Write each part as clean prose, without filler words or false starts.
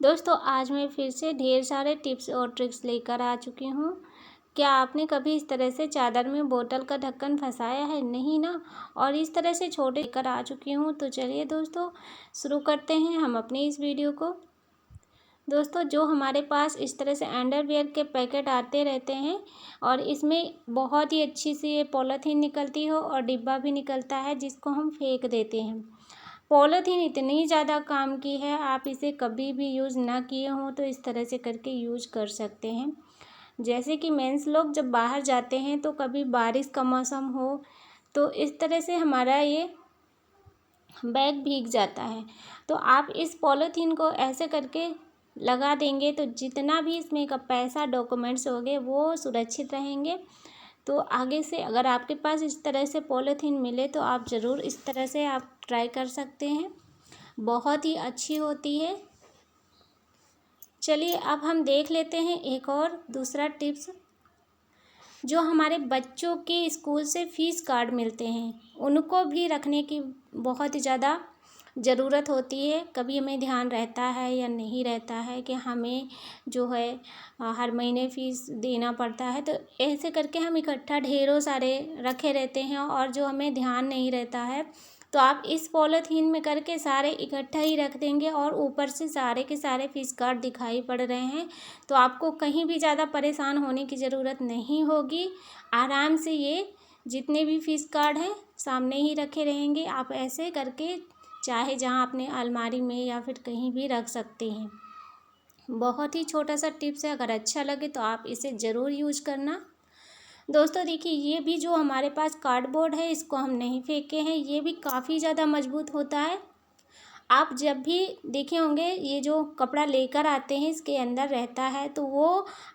दोस्तों आज मैं फिर से ढेर सारे टिप्स और ट्रिक्स लेकर आ चुकी हूँ। क्या आपने कभी इस तरह से चादर में बोतल का ढक्कन फंसाया है? नहीं ना। और इस तरह से छोटे लेकर आ चुकी हूँ। तो चलिए दोस्तों शुरू करते हैं हम अपनी इस वीडियो को। दोस्तों जो हमारे पास इस तरह से अंडरवियर के पैकेट आते रहते हैं और इसमें बहुत ही अच्छी सी ये पॉलीथीन निकलती हो और डिब्बा भी निकलता है जिसको हम फेंक देते हैं। पॉलीथीन इतनी ज़्यादा काम की है, आप इसे कभी भी यूज़ ना किए हों तो इस तरह से करके यूज़ कर सकते हैं। जैसे कि मेंस लोग जब बाहर जाते हैं तो कभी बारिश का मौसम हो तो इस तरह से हमारा ये बैग भीग जाता है। तो आप इस पॉलीथीन को ऐसे करके लगा देंगे तो जितना भी इसमें का पैसा डॉक्यूमेंट्स होंगे वो सुरक्षित रहेंगे। तो आगे से अगर आपके पास इस तरह से पॉलीथीन मिले तो आप ज़रूर इस तरह से आप ट्राई कर सकते हैं, बहुत ही अच्छी होती है। चलिए अब हम देख लेते हैं एक और दूसरा टिप्स। जो हमारे बच्चों के स्कूल से फ़ीस कार्ड मिलते हैं उनको भी रखने की बहुत ही ज़्यादा ज़रूरत होती है। कभी हमें ध्यान रहता है या नहीं रहता है कि हमें जो है हर महीने फ़ीस देना पड़ता है, तो ऐसे करके हम इकट्ठा ढेरों सारे रखे रहते हैं और जो हमें ध्यान नहीं रहता है तो आप इस पॉलीथीन में करके सारे इकट्ठा ही रख देंगे और ऊपर से सारे के सारे फ़ीस कार्ड दिखाई पड़ रहे हैं तो आपको कहीं भी ज़्यादा परेशान होने की ज़रूरत नहीं होगी। आराम से ये जितने भी फ़ीस कार्ड हैं सामने ही रखे रहेंगे। आप ऐसे करके चाहे जहाँ अपने अलमारी में या फिर कहीं भी रख सकते हैं। बहुत ही छोटा सा टिप्स है, अगर अच्छा लगे तो आप इसे ज़रूर यूज करना। दोस्तों देखिए ये भी जो हमारे पास कार्डबोर्ड है इसको हम नहीं फेंके हैं, ये भी काफ़ी ज़्यादा मजबूत होता है। आप जब भी देखे होंगे ये जो कपड़ा लेकर आते हैं इसके अंदर रहता है तो वो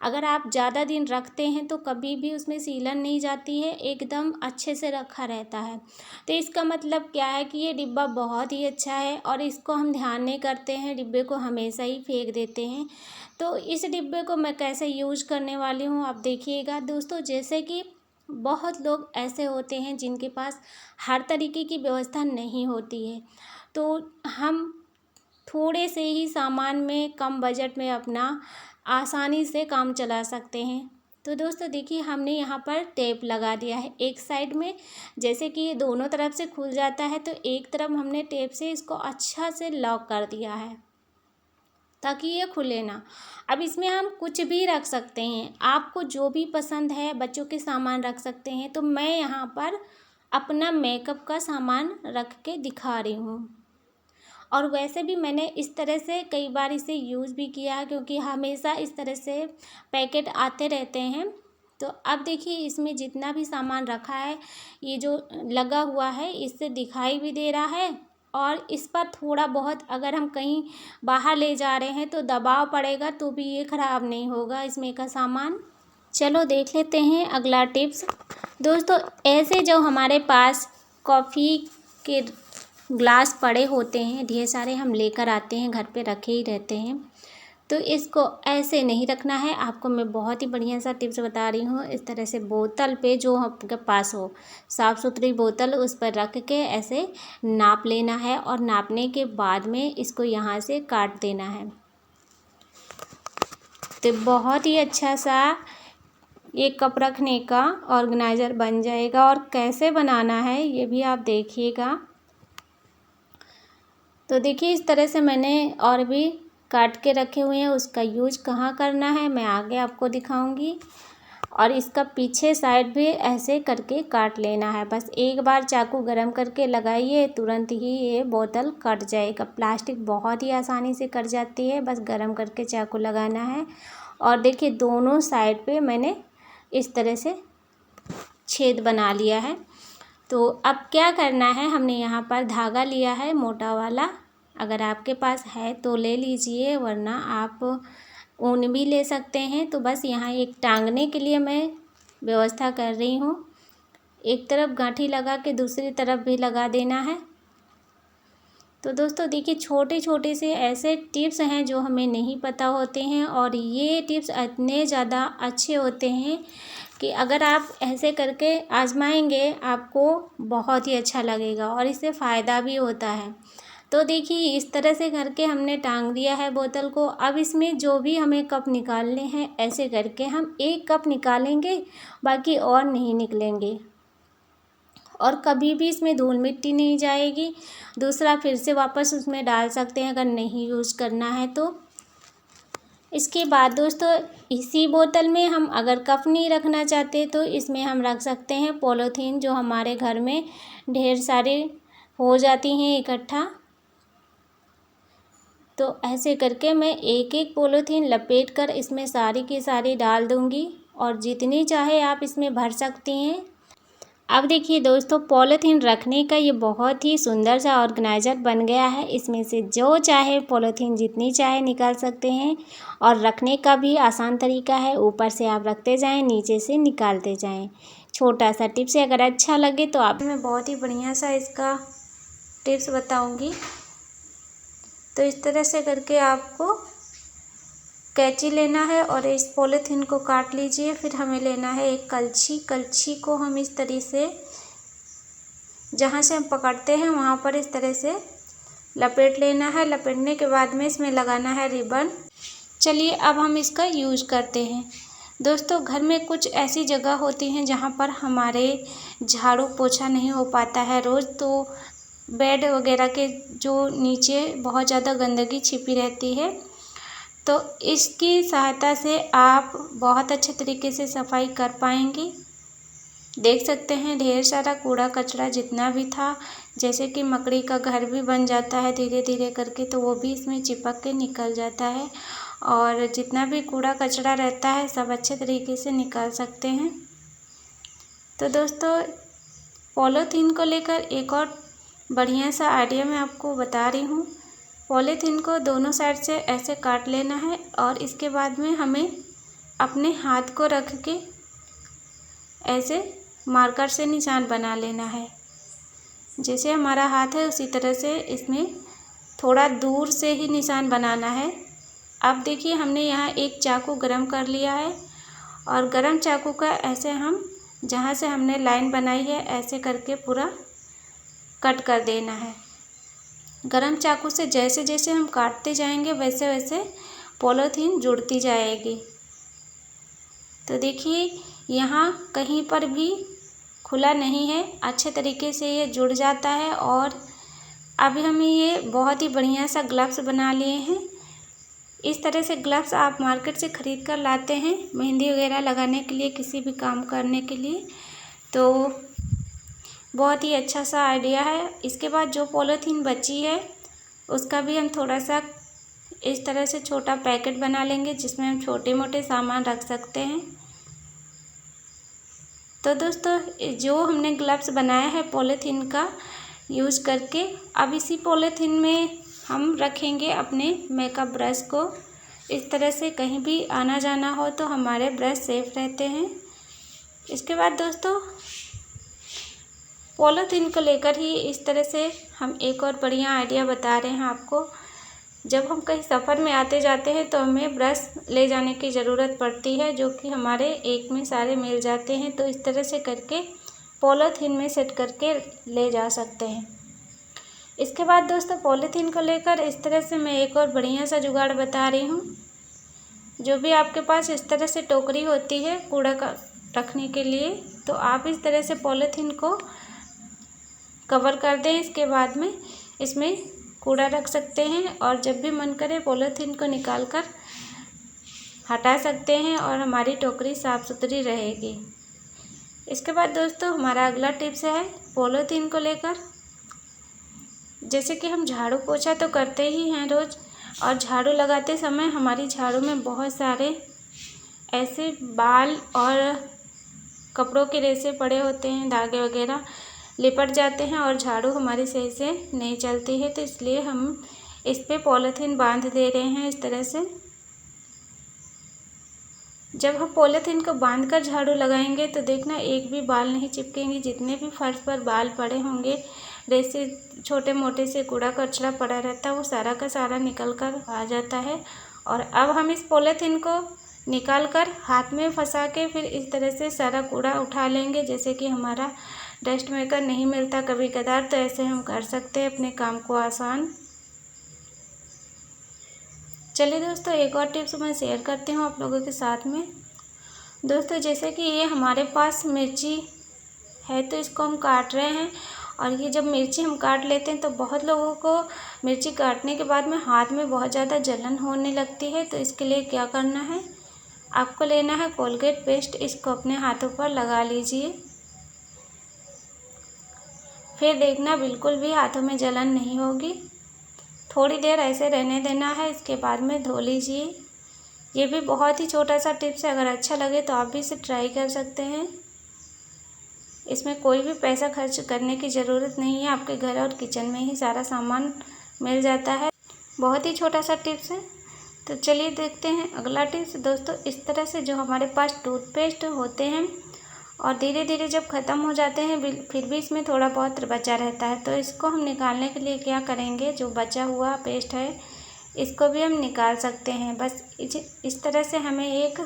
अगर आप ज़्यादा दिन रखते हैं तो कभी भी उसमें सीलन नहीं जाती है, एकदम अच्छे से रखा रहता है। तो इसका मतलब क्या है कि ये डिब्बा बहुत ही अच्छा है और इसको हम ध्यान नहीं करते हैं, डिब्बे को हमेशा ही फेंक देते हैं। तो इस डिब्बे को मैं कैसे यूज करने वाली हूँ आप देखिएगा दोस्तों। जैसे कि बहुत लोग ऐसे होते हैं जिनके पास हर तरीके की व्यवस्था नहीं होती है, तो हम थोड़े से ही सामान में कम बजट में अपना आसानी से काम चला सकते हैं। तो दोस्तों देखिए हमने यहाँ पर टेप लगा दिया है एक साइड में। जैसे कि ये दोनों तरफ से खुल जाता है तो एक तरफ हमने टेप से इसको अच्छा से लॉक कर दिया है ताकि ये खुले ना। अब इसमें हम कुछ भी रख सकते हैं, आपको जो भी पसंद है बच्चों के सामान रख सकते हैं। तो मैं यहाँ पर अपना मेकअप का सामान रख के दिखा रही हूँ और वैसे भी मैंने इस तरह से कई बार इसे यूज़ भी किया है क्योंकि हमेशा इस तरह से पैकेट आते रहते हैं। तो अब देखिए इसमें जितना भी सामान रखा है ये जो लगा हुआ है इससे दिखाई भी दे रहा है और इस पर थोड़ा बहुत अगर हम कहीं बाहर ले जा रहे हैं तो दबाव पड़ेगा तो भी ये ख़राब नहीं होगा इसमें का सामान। चलो देख लेते हैं अगला टिप्स। दोस्तों ऐसे जो हमारे पास कॉफ़ी के ग्लास पड़े होते हैं ढेर सारे, हम लेकर आते हैं घर पे रखे ही रहते हैं, तो इसको ऐसे नहीं रखना है। आपको मैं बहुत ही बढ़िया सा टिप्स बता रही हूँ। इस तरह से बोतल पे जो आपके पास हो साफ़ सुथरी बोतल उस पर रख के ऐसे नाप लेना है और नापने के बाद में इसको यहाँ से काट देना है। तो बहुत ही अच्छा सा ये कप रखने का ऑर्गेनाइज़र बन जाएगा। और कैसे बनाना है ये भी आप देखिएगा। तो देखिए इस तरह से मैंने और भी काट के रखे हुए हैं, उसका यूज कहाँ करना है मैं आगे आपको दिखाऊंगी। और इसका पीछे साइड भी ऐसे करके काट लेना है। बस एक बार चाकू गरम करके लगाइए तुरंत ही ये बोतल कट जाएगा। प्लास्टिक बहुत ही आसानी से कट जाती है, बस गरम करके चाकू लगाना है। और देखिए दोनों साइड पे मैंने इस तरह से छेद बना लिया है। तो अब क्या करना है, हमने यहाँ पर धागा लिया है मोटा वाला, अगर आपके पास है तो ले लीजिए वरना आप ऊन भी ले सकते हैं। तो बस यहाँ एक टांगने के लिए मैं व्यवस्था कर रही हूँ। एक तरफ गांठी लगा के दूसरी तरफ भी लगा देना है। तो दोस्तों देखिए छोटे छोटे से ऐसे टिप्स हैं जो हमें नहीं पता होते हैं और ये टिप्स इतने ज़्यादा अच्छे होते हैं कि अगर आप ऐसे करके आजमाएंगे आपको बहुत ही अच्छा लगेगा और इससे फ़ायदा भी होता है। तो देखिए इस तरह से करके हमने टांग दिया है बोतल को। अब इसमें जो भी हमें कप निकालने हैं ऐसे करके हम एक कप निकालेंगे, बाकी और नहीं निकलेंगे, और कभी भी इसमें धूल मिट्टी नहीं जाएगी। दूसरा फिर से वापस उसमें डाल सकते हैं अगर नहीं यूज़ करना है तो। इसके बाद दोस्तों इसी बोतल में हम अगर कप नहीं रखना चाहते तो इसमें हम रख सकते हैं पॉलीथीन, जो हमारे घर में ढेर सारे हो जाती हैं इकट्ठा। तो ऐसे करके मैं एक एक पॉलीथीन लपेट कर इसमें सारी की सारी डाल दूंगी, और जितनी चाहे आप इसमें भर सकती हैं। अब देखिए दोस्तों पॉलीथीन रखने का ये बहुत ही सुंदर सा ऑर्गेनाइज़र बन गया है। इसमें से जो चाहे पॉलीथीन जितनी चाहे निकाल सकते हैं, और रखने का भी आसान तरीका है। ऊपर से आप रखते जाएं, नीचे से निकालते जाएं। छोटा सा टिप्स है, अगर अच्छा लगे तो आप मैं बहुत ही बढ़िया सा इसका टिप्स बताऊंगी। तो इस तरह से करके आपको कैंची लेना है और इस पॉलीथीन को काट लीजिए। फिर हमें लेना है एक कलछी। कलछी को हम इस तरह से जहाँ से हम पकड़ते हैं वहाँ पर इस तरह से लपेट लेना है। लपेटने के बाद में इसमें लगाना है रिबन। चलिए अब हम इसका यूज़ करते हैं। दोस्तों घर में कुछ ऐसी जगह होती हैं जहाँ पर हमारे झाड़ू पोछा नहीं हो पाता है रोज़, तो बेड वगैरह के जो नीचे बहुत ज़्यादा गंदगी छिपी रहती है, तो इसकी सहायता से आप बहुत अच्छे तरीके से सफाई कर पाएंगी। देख सकते हैं ढेर सारा कूड़ा कचरा जितना भी था, जैसे कि मकड़ी का घर भी बन जाता है धीरे धीरे करके, तो वो भी इसमें चिपक के निकल जाता है। और जितना भी कूड़ा कचरा रहता है सब अच्छे तरीके से निकाल सकते हैं। तो दोस्तों पॉलीथीन को लेकर एक और बढ़िया सा आइडिया मैं आपको बता रही हूँ। पॉलीथीन को दोनों साइड से ऐसे काट लेना है, और इसके बाद में हमें अपने हाथ को रख के ऐसे मार्कर से निशान बना लेना है। जैसे हमारा हाथ है उसी तरह से इसमें थोड़ा दूर से ही निशान बनाना है। अब देखिए हमने यहाँ एक चाकू गरम कर लिया है, और गरम चाकू का ऐसे हम जहाँ से हमने लाइन बनाई है ऐसे करके पूरा कट कर देना है। गरम चाकू से जैसे जैसे हम काटते जाएंगे वैसे वैसे पॉलीथीन जुड़ती जाएगी। तो देखिए यहाँ कहीं पर भी खुला नहीं है, अच्छे तरीके से ये जुड़ जाता है। और अभी हम ये बहुत ही बढ़िया सा ग्लव्स बना लिए हैं। इस तरह से ग्लव्स आप मार्केट से ख़रीद कर लाते हैं मेहंदी वगैरह लगाने के लिए, किसी भी काम करने के लिए, तो बहुत ही अच्छा सा आइडिया है। इसके बाद जो पॉलीथीन बची है उसका भी हम थोड़ा सा इस तरह से छोटा पैकेट बना लेंगे जिसमें हम छोटे मोटे सामान रख सकते हैं। तो दोस्तों जो हमने ग्लव्स बनाया है पॉलीथीन का यूज़ करके, अब इसी पॉलीथीन में हम रखेंगे अपने मेकअप ब्रश को। इस तरह से कहीं भी आना जाना हो तो हमारे ब्रश सेफ रहते हैं। इसके बाद दोस्तों पॉलीथीन को लेकर ही इस तरह से हम एक और बढ़िया आइडिया बता रहे हैं आपको। जब हम कहीं सफ़र में आते जाते हैं तो हमें ब्रश ले जाने की ज़रूरत पड़ती है, जो कि हमारे एक में सारे मिल जाते हैं। तो इस तरह से करके पॉलीथीन में सेट करके ले जा सकते हैं। इसके बाद दोस्तों पॉलीथीन को लेकर इस तरह से मैं एक और बढ़िया सा जुगाड़ बता रही हूँ। जो भी आपके पास इस तरह से टोकरी होती है कूड़ा का रखने के लिए, तो आप इस तरह से पॉलीथीन को कवर कर दें। इसके बाद में इसमें कूड़ा रख सकते हैं, और जब भी मन करे पॉलीथीन को निकाल कर हटा सकते हैं, और हमारी टोकरी साफ़ सुथरी रहेगी। इसके बाद दोस्तों हमारा अगला टिप्स है पॉलीथीन को लेकर। जैसे कि हम झाड़ू पोछा तो करते ही हैं रोज़, और झाड़ू लगाते समय हमारी झाड़ू में बहुत सारे ऐसे बाल और कपड़ों के रेशे पड़े होते हैं, धागे वगैरह लिपट जाते हैं और झाड़ू हमारी सही से नहीं चलती है। तो इसलिए हम इस पे पॉलीथीन बांध दे रहे हैं इस तरह से। जब हम पॉलीथीन को बांध कर झाड़ू लगाएंगे तो देखना एक भी बाल नहीं चिपकेंगे। जितने भी फर्श पर बाल पड़े होंगे, रेसे छोटे मोटे से कूड़ा कचरा पड़ा रहता है, वो सारा का सारा निकल कर आ जाता है। और अब हम इस पॉलीथीन को निकाल कर हाथ में फंसा के फिर इस तरह से सारा कूड़ा उठा लेंगे। जैसे कि हमारा डस्ट मेकर नहीं मिलता कभी कदार, तो ऐसे हम कर सकते हैं अपने काम को आसान। चलिए दोस्तों, एक और टिप्स मैं शेयर करती हूँ आप लोगों के साथ में। दोस्तों, जैसे कि ये हमारे पास मिर्ची है तो इसको हम काट रहे हैं, और ये जब मिर्ची हम काट लेते हैं तो बहुत लोगों को मिर्ची काटने के बाद में हाथ में बहुत ज़्यादा जलन होने लगती है। तो इसके लिए क्या करना है, आपको लेना है कोलगेट पेस्ट, इसको अपने हाथों पर लगा लीजिए। फिर देखना बिल्कुल भी हाथों में जलन नहीं होगी। थोड़ी देर ऐसे रहने देना है, इसके बाद में धो लीजिए। ये भी बहुत ही छोटा सा टिप्स है, अगर अच्छा लगे तो आप भी इसे ट्राई कर सकते हैं। इसमें कोई भी पैसा खर्च करने की ज़रूरत नहीं है, आपके घर और किचन में ही सारा सामान मिल जाता है। बहुत ही छोटा सा टिप्स है। तो चलिए देखते हैं अगला टिप्स। दोस्तों, इस तरह से जो हमारे पास टूथपेस्ट होते हैं और धीरे धीरे जब ख़त्म हो जाते हैं फिर भी इसमें थोड़ा बहुत बचा रहता है, तो इसको हम निकालने के लिए क्या करेंगे, जो बचा हुआ पेस्ट है इसको भी हम निकाल सकते हैं। बस इस तरह से हमें एक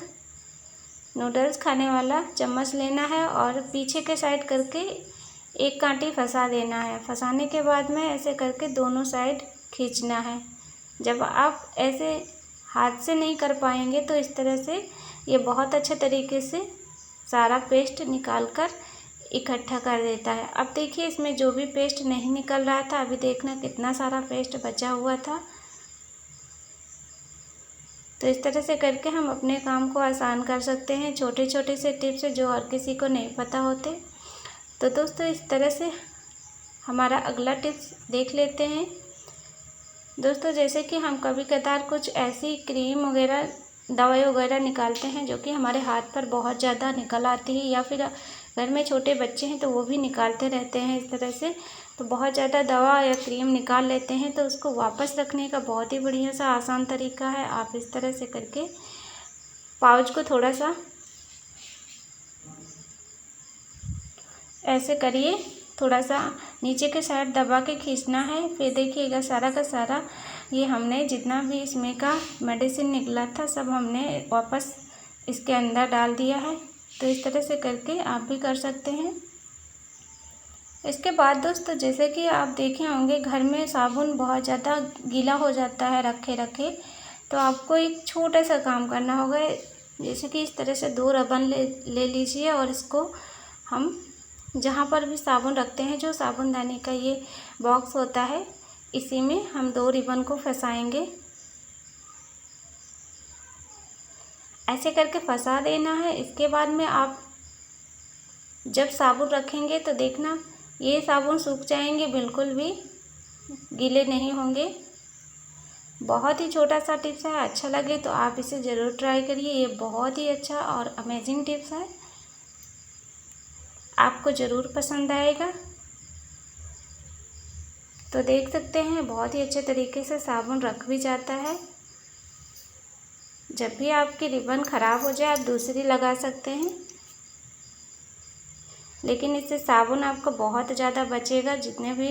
नूडल्स खाने वाला चम्मच लेना है और पीछे के साइड करके एक कांटी फंसा देना है। फंसाने के बाद में ऐसे करके दोनों साइड खींचना है। जब आप ऐसे हाथ से नहीं कर पाएंगे तो इस तरह से ये बहुत अच्छे तरीके से सारा पेस्ट निकाल कर इकट्ठा कर देता है। अब देखिए, इसमें जो भी पेस्ट नहीं निकल रहा था, अभी देखना कितना सारा पेस्ट बचा हुआ था। तो इस तरह से करके हम अपने काम को आसान कर सकते हैं। छोटे छोटे से टिप्स जो हर किसी को नहीं पता होते। तो दोस्तों, इस तरह से हमारा अगला टिप्स देख लेते हैं। दोस्तों, जैसे कि हम कभी कभार कुछ ऐसी क्रीम वगैरह, दवाई वगैरह निकालते हैं जो कि हमारे हाथ पर बहुत ज़्यादा निकल आती है, या फिर घर में छोटे बच्चे हैं तो वो भी निकालते रहते हैं इस तरह से। तो बहुत ज़्यादा दवा या क्रीम निकाल लेते हैं, तो उसको वापस रखने का बहुत ही बढ़िया सा आसान तरीका है। आप इस तरह से करके पाउच को थोड़ा सा ऐसे करिए, थोड़ा सा नीचे के साइड दबा के खींचना है। फिर देखिएगा सारा का सारा ये हमने जितना भी इसमें का मेडिसिन निकला था सब हमने वापस इसके अंदर डाल दिया है। तो इस तरह से करके आप भी कर सकते हैं। इसके बाद दोस्तों, जैसे कि आप देखे होंगे घर में साबुन बहुत ज़्यादा गीला हो जाता है रखे रखे, तो आपको एक छोटा सा काम करना होगा। जैसे कि इस तरह से 2 रबन ले लीजिए, और इसको हम जहाँ पर भी साबुन रखते हैं, जो साबुनदानी का ये बॉक्स होता है, इसी में हम 2 रिबन को फंसाएंगे। ऐसे करके फंसा देना है। इसके बाद में आप जब साबुन रखेंगे तो देखना ये साबुन सूख जाएंगे, बिल्कुल भी गीले नहीं होंगे। बहुत ही छोटा सा टिप्स है, अच्छा लगे तो आप इसे ज़रूर ट्राई करिए। ये बहुत ही अच्छा और अमेजिंग टिप्स है, आपको ज़रूर पसंद आएगा। तो देख सकते हैं बहुत ही अच्छे तरीके से साबुन रख भी जाता है। जब भी आपकी रिबन ख़राब हो जाए आप दूसरी लगा सकते हैं, लेकिन इससे साबुन आपको बहुत ज़्यादा बचेगा। जितने भी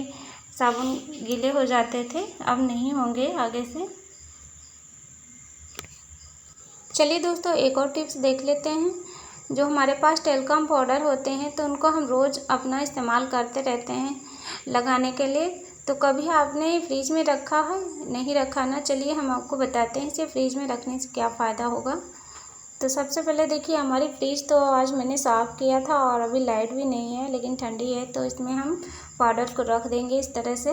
साबुन गीले हो जाते थे अब नहीं होंगे आगे से। चलिए दोस्तों, एक और टिप्स देख लेते हैं। जो हमारे पास टेल्कम पाउडर होते हैं तो उनको हम रोज़ अपना इस्तेमाल करते रहते हैं लगाने के लिए। तो कभी आपने फ्रिज में रखा है, नहीं रखा ना, चलिए हम आपको बताते हैं इसे फ्रिज में रखने से क्या फ़ायदा होगा। तो सबसे पहले देखिए, हमारी फ्रिज तो आज मैंने साफ़ किया था और अभी लाइट भी नहीं है लेकिन ठंडी है, तो इसमें हम पाउडर को रख देंगे इस तरह से।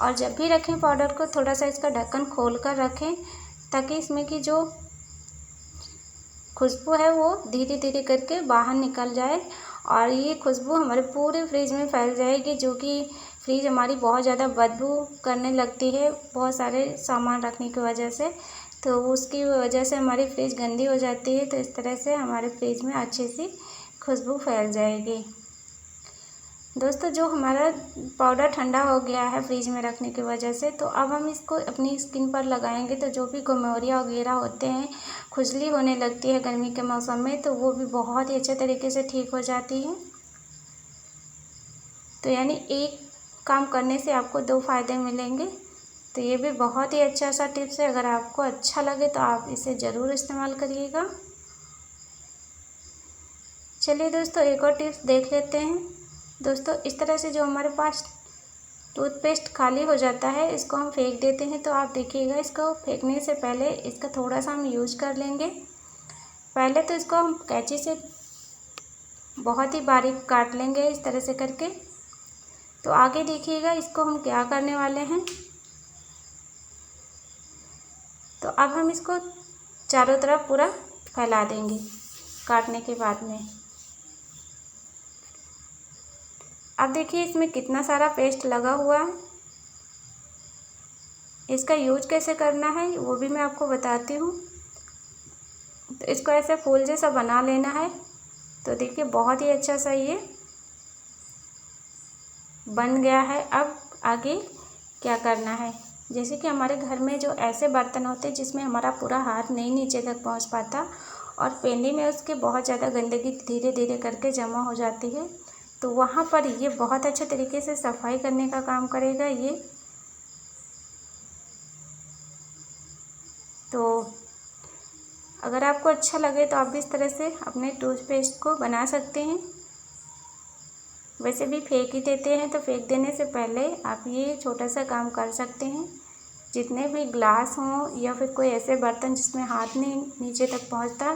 और जब भी रखें पाउडर को थोड़ा सा इसका ढक्कन खोल कर रखें, ताकि इसमें की जो खुशबू है वो धीरे धीरे करके बाहर निकल जाए, और ये खुशबू हमारे पूरे फ्रिज में फैल जाएगी, जो कि फ्रिज हमारी बहुत ज़्यादा बदबू करने लगती है बहुत सारे सामान रखने की वजह से। तो उसकी वजह से हमारी फ्रिज गंदी हो जाती है। तो इस तरह से हमारे फ्रिज में अच्छी सी खुशबू फैल जाएगी। दोस्तों, जो हमारा पाउडर ठंडा हो गया है फ्रिज में रखने की वजह से, तो अब हम इसको अपनी स्किन पर लगाएंगे तो जो भी गोमोरिया वगैरह होते हैं, खुजली होने लगती है गर्मी के मौसम में, तो वो भी बहुत ही अच्छे तरीके से ठीक हो जाती है। तो यानी एक काम करने से आपको 2 फ़ायदे मिलेंगे। तो ये भी बहुत ही अच्छा सा टिप्स है, अगर आपको अच्छा लगे तो आप इसे ज़रूर इस्तेमाल करिएगा। चलिए दोस्तों, एक और टिप्स देख लेते हैं। दोस्तों, इस तरह से जो हमारे पास टूथपेस्ट खाली हो जाता है, इसको हम फेंक देते हैं। तो आप देखिएगा, इसको फेंकने से पहले इसका थोड़ा सा हम यूज़ कर लेंगे। पहले तो इसको हम कैंची से बहुत ही बारीक काट लेंगे इस तरह से करके। तो आगे देखिएगा, इसको हम क्या करने वाले हैं। तो अब हम इसको चारों तरफ पूरा फैला देंगे काटने के बाद में। अब देखिए इसमें कितना सारा पेस्ट लगा हुआ है। इसका यूज कैसे करना है वो भी मैं आपको बताती हूँ। तो इसको ऐसे फूल जैसा बना लेना है। तो देखिए बहुत ही अच्छा सा ये बन गया है। अब आगे क्या करना है, जैसे कि हमारे घर में जो ऐसे बर्तन होते हैं जिसमें हमारा पूरा हाथ नहीं नीचे तक पहुंच पाता और पेंदी में उसके बहुत ज़्यादा गंदगी धीरे धीरे करके जमा हो जाती है, तो वहाँ पर ये बहुत अच्छे तरीके से सफाई करने का काम करेगा ये। तो अगर आपको अच्छा लगे तो आप भी इस तरह से अपने टूथपेस्ट को बना सकते हैं। वैसे भी फेंक ही देते हैं, तो फेंक देने से पहले आप ये छोटा सा काम कर सकते हैं। जितने भी ग्लास हों या फिर कोई ऐसे बर्तन जिसमें हाथ नहीं नीचे तक पहुंचता,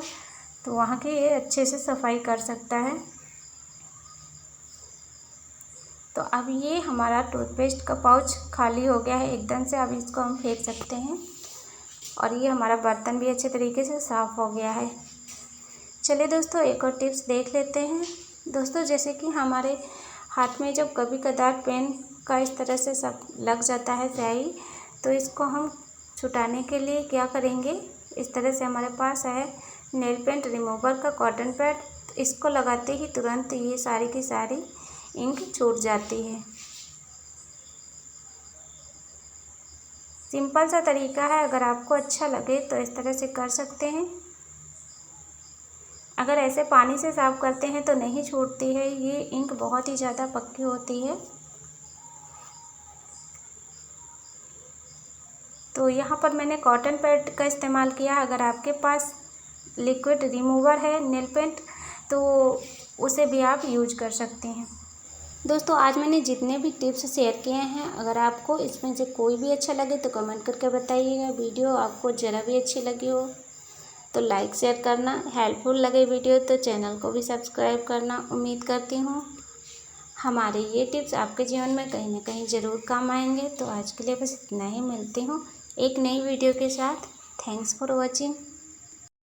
तो वहाँ की ये अच्छे से सफाई कर सकता है। तो अब ये हमारा टूथपेस्ट का पाउच खाली हो गया है एकदम से। अब इसको हम फेंक सकते हैं और ये हमारा बर्तन भी अच्छे तरीके से साफ़ हो गया है। चलिए दोस्तों, एक और टिप्स देख लेते हैं। दोस्तों, जैसे कि हमारे हाथ में जब कभी कदार पेन का इस तरह से सब लग जाता है स्याही, तो इसको हम छुटाने के लिए क्या करेंगे, इस तरह से हमारे पास है नेल पेंट रिमूवर का कॉटन पैड। इसको लगाते ही तुरंत ये सारी की सारी इंक छूट जाती है। सिंपल सा तरीका है, अगर आपको अच्छा लगे तो इस तरह से कर सकते हैं। अगर ऐसे पानी से साफ़ करते हैं तो नहीं छूटती है, ये इंक बहुत ही ज़्यादा पक्की होती है। तो यहाँ पर मैंने कॉटन पैड का इस्तेमाल किया। अगर आपके पास लिक्विड रिमूवर है नेल पेंट, तो उसे भी आप यूज कर सकते हैं। दोस्तों, आज मैंने जितने भी टिप्स शेयर किए हैं, अगर आपको इसमें से कोई भी अच्छा लगे तो कमेंट करके बताइएगा। वीडियो आपको ज़रा भी अच्छी लगी हो तो लाइक शेयर करना, हेल्पफुल लगे वीडियो तो चैनल को भी सब्सक्राइब करना। उम्मीद करती हूँ हमारे ये टिप्स आपके जीवन में कहीं ना कहीं ज़रूर काम आएंगे। तो आज के लिए बस इतना ही, मिलती हूँ एक नई वीडियो के साथ। Thanks for watching.